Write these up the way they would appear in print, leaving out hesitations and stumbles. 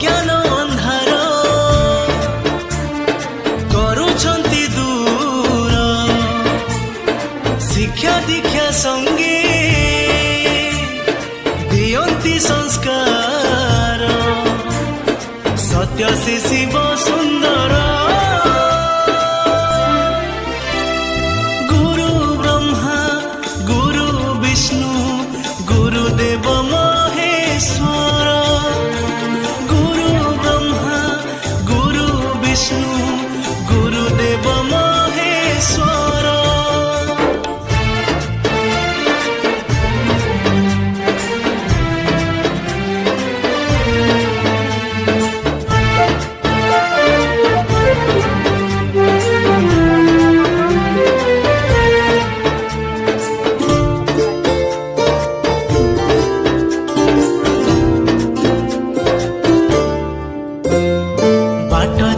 ଅଜ୍ଞାନ ଅନ୍ଧାର କରୁଛନ୍ତି ଦୂର ଶିକ୍ଷା ଦୀକ୍ଷା ସଙ୍ଗେ ଦିଅନ୍ତି ସଂସ୍କାର ସତ୍ୟ ସେ ଶିବ ସୁନ୍ଦର ଗୁରୁ ବ୍ରହ୍ମା ଗୁରୁ ବିଷ୍ଣୁ ଗୁରୁଦେବ ମହେଶ୍ୱର ଗୁରୁ ବ୍ରହ୍ମା ଗୁରୁ ବିଷ୍ଣୁ ଗୁରୁଦେବ ମହେଶ୍ୱର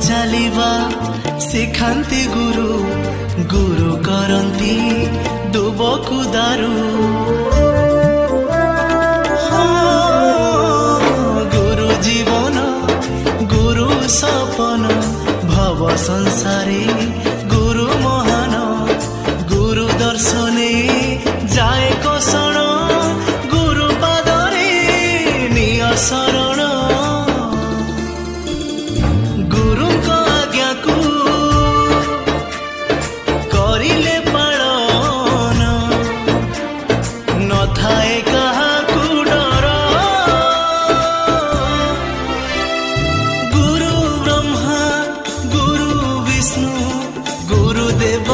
ଚାଲିବା ଶିଖାନ୍ତି ଗୁରୁ ଗୁରୁ କରନ୍ତି ଦୁବକୁ ଦାରୁ ଗୁରୁ ଜୀବନ ଗୁରୁ ସପନ ଭବ ସଂସାରେ ଗୁରୁ ମହାନ ଗୁରୁ ଦର୍ଶନେ ଯାଏ କଷଣ ଗୁରୁ ପାଦରେ ନିଅ ଶରଣ ଗୁରୁଙ୍କ ଆଜ୍ଞାକୁ କରିଲେ ପାଳନ ନଥାଏ କାହାକୁ ଡର ଗୁରୁ ବ୍ରହ୍ମା ଗୁରୁ ବିଷ୍ଣୁ ଗୁରୁଦେବ